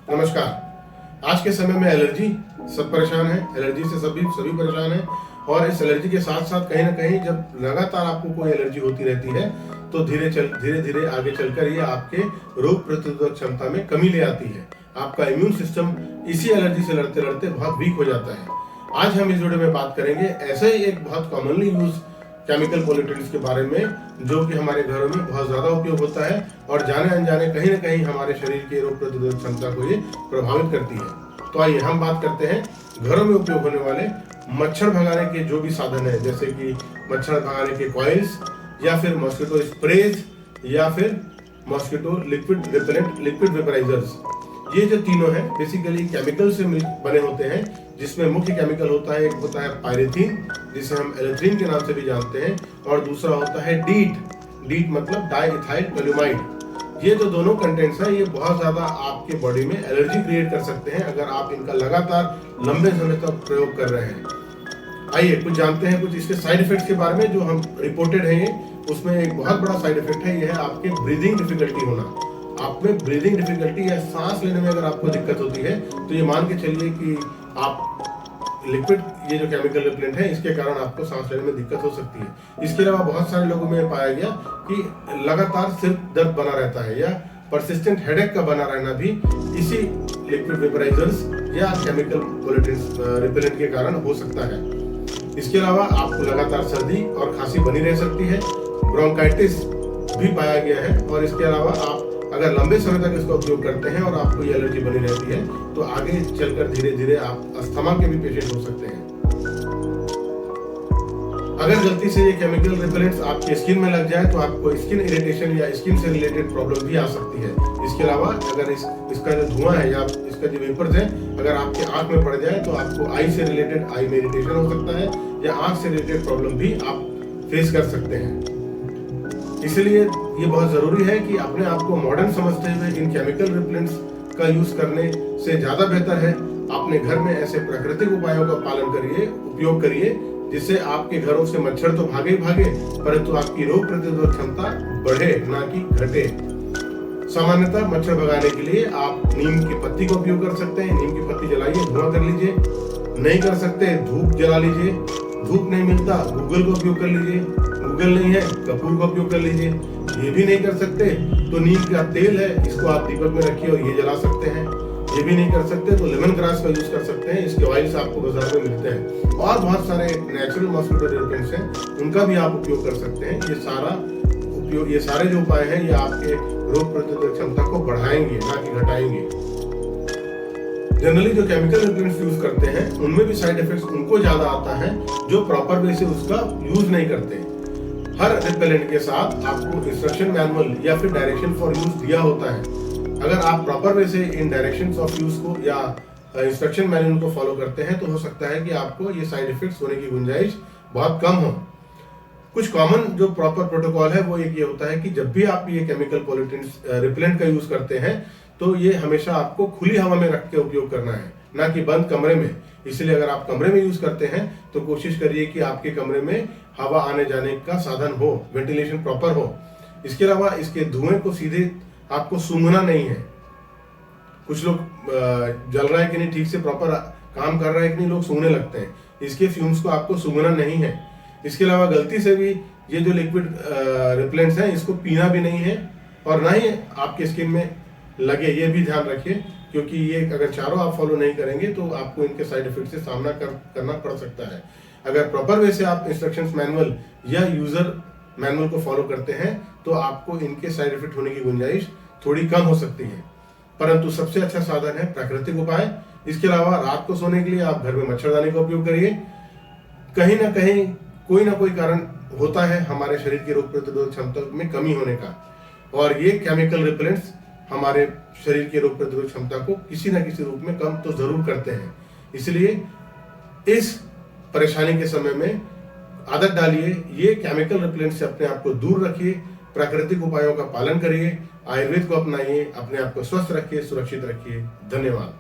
नमस्कार। आज के समय में एलर्जी सब परेशान है, एलर्जी से सभी सभी परेशान है। और इस एलर्जी के साथ साथ कहीं ना कहीं जब लगातार आपको कोई एलर्जी होती रहती है तो धीरे धीरे आगे चलकर ये आपके रोग प्रतिरोधक क्षमता में कमी ले आती है। आपका इम्यून सिस्टम इसी एलर्जी से लड़ते लड़ते बहुत वीक हो जाता है। आज हम इस वीडियो में बात करेंगे ऐसे ही एक बहुत कॉमनली यूज केमिकल पॉल्यूटेंट्स के बारे में जो कि हमारे घरों में बहुत ज्यादा उपयोग होता है और जाने अनजाने कहीं ना कहीं हमारे शरीर के रोग प्रतिरोधक क्षमता को ये प्रभावित करती है। तो आइए हम बात करते हैं घरों में उपयोग होने वाले मच्छर भगाने के जो भी साधन है, जैसे कि मच्छर भगाने के कॉइल्स या फिर मॉस्किटो स्प्रेज या फिर mosquito liquid repellent liquid vaporisers. ये जो तीनों हैं बेसिकली केमिकल से बने होते हैं, जिसमें मुख्य केमिकल होता है, एक होता है पायरेथीन जिसे हम एलेथ्रीन के नाम से भी जानते हैं, और दूसरा होता है डीट मतलब डाइइथाइल टोल्यूमाइड। ये जो दोनों कंटेंट्स हैं ये बहुत ज्यादा आपके बॉडी में एलर्जी क्रिएट कर सकते हैं अगर आप इनका लगातार लंबे समय तक प्रयोग कर रहे हैं। आइए कुछ जानते हैं कुछ इसके साइड इफेक्ट्स के बारे में जो हम रिपोर्टेड है। उसमें एक बहुत बड़ा साइड इफेक्ट है, यह है आपके ब्रीदिंग डिफिकल्टी होना। आप में ब्रीदिंग डिफिकल्टी या सांस लेने में अगर आपको दिक्कत होती है तो ये मान के चलिए कि आप लिक्विड ये जो केमिकल रिपेलेंट है इसके कारण आपको सांस लेने में दिक्कत हो सकती है। इसके अलावा बहुत सारे लोगों में पाया गया कि लगातार सिर दर्द बना रहता है या परसिस्टेंट हेडेक का बना रहना भी इसी लिक्विड वेपराइजर्स या केमिकल पॉल्यूटेंट्स रिपेलेंट के कारण हो सकता है। इसके अलावा आपको लगातार सर्दी और खांसी बनी रह सकती है, ब्रोंकाइटिस भी पाया गया है। और इसके अलावा आप अगर लंबे समय तक इसका उपयोग करते हैं और आपको ये एलर्जी बनी रहती है तो आगे चलकर धीरे धीरे आप अस्थमा के भी पेशेंट हो सकते हैं। अगर गलती से ये केमिकल रिपेलेंट्स आपके स्किन में लग जाए तो आपको स्किन इरिटेशन या स्किन से रिलेटेड प्रॉब्लम भी आ सकती है। इसके अलावा अगर इसका जो धुआं है या इसका जो वेपर्स है अगर आपके आंख में पड़ जाए तो आपको आई से रिलेटेड आई में इरिटेशन हो सकता है या आंख से रिलेटेड प्रॉब्लम भी आप फेस कर सकते हैं। इसलिए ये बहुत जरूरी है कि अपने आप को मॉडर्न समझते हुए इन केमिकल रिपेलेंट्स का यूज करने से ज्यादा बेहतर है अपने घर में ऐसे प्राकृतिक उपायों का पालन करिए, उपयोग करिए, जिससे आपके घरों से मच्छर तो भागे भागे परंतु आपकी रोग प्रतिरोधक क्षमता बढ़े ना कि घटे। सामान्यतः मच्छर भगाने के लिए आप नीम की पत्ती का उपयोग कर सकते हैं। नीम की पत्ती जलाइए, धुआं कर लीजिए। नहीं कर सकते धूप जला लीजिए। धूप नहीं मिलता गूगल का उपयोग कर लीजिए। गूगल नहीं है कपूर का उपयोग कर लीजिए। ये भी नहीं कर सकते तो नीम का तेल है, इसको आप दीपक में रखिए और ये जला सकते हैं। ये भी नहीं कर सकते तो लेमन ग्रास का यूज कर सकते हैं, इसके ऑयल्स आपको बाजार में मिलते हैं। और बहुत सारे नेचुरल मॉस्किटो रिपेलेंट्स हैं, उनका भी आप उपयोग कर सकते हैं। ये सारे जो उपाय हैं ये आपके रोग प्रतिरोधक क्षमता को बढ़ाएंगे ना कि घटाएंगे। जनरली जो केमिकल रिपेलेंट्स यूज करते हैं उनमें भी साइड इफेक्ट्स उनको ज्यादा आता है जो प्रॉपर वे से उसका यूज नहीं करते। हर रिपेलेंट के साथ आपको इंस्ट्रक्शन मैनुअल या फिर डायरेक्शन फॉर यूज दिया होता है। अगर आप प्रॉपर वे से इन डायरेक्शंस ऑफ यूज को या इंस्ट्रक्शन मैनुअल को फॉलो करते हैं तो हो सकता है कि आपको ये साइड इफेक्ट्स होने की गुंजाइश बहुत कम हो। कुछ कॉमन जो प्रॉपर प्रोटोकॉल है वो एक ये होता है कि जब भी आप ये केमिकल पॉल्यूटेंट्स रिपेलेंट का यूज करते हैं तो ये हमेशा आपको खुली हवा में रख के उपयोग करना है, ना कि बंद कमरे में। इसलिए अगर आप कमरे में यूज करते हैं तो कोशिश करिए कि आपके कमरे में हवा आने जाने का साधन हो, वेंटिलेशन प्रॉपर हो। इसके अलावा इसके धुएं को सीधे आपको सूंघना नहीं है। कुछ लोग जल रहा है कि नहीं, ठीक से प्रॉपर काम कर रहा है कि नहीं, लोग सूंघने लगते हैं। इसके फ्यूम्स को आपको सूंघना नहीं है। इसके अलावा गलती से भी ये जो लिक्विड रिपेलेंट्स हैं इसको पीना भी नहीं है और ना ही आपके स्किन में लगे, ये भी ध्यान रखिए, क्योंकि ये अगर चारों आप फॉलो नहीं करेंगे तो आपको इनके साइड इफेक्ट से सामना करना पड़ सकता है। अगर प्रॉपर वे से आप इंस्ट्रक्शंस मैनुअल या यूजर मैनुअल को फॉलो करते हैं तो आपको इनके साइड इफेक्ट होने की गुंजाइश थोड़ी कम हो सकती है। परंतु सबसे अच्छा साधन है प्राकृतिक उपाय। इसके अलावा रात को सोने के लिए आप घर में मच्छरदानी का उपयोग करिए। कहीं ना कहीं कोई ना कोई कारण होता है हमारे शरीर की रोग प्रतिरोधक क्षमता में कमी होने का, और ये केमिकल रिपेलेंट्स हमारे शरीर के रोग प्रतिरोधक क्षमता को किसी न किसी रूप में कम तो जरूर करते हैं। इसलिए इस परेशानी के समय में आदत डालिए, ये केमिकल रिपेलेंट से अपने आप को दूर रखिए, प्राकृतिक उपायों का पालन करिए, आयुर्वेद को अपनाइए, अपने आप को स्वस्थ रखिए, सुरक्षित रखिए। धन्यवाद।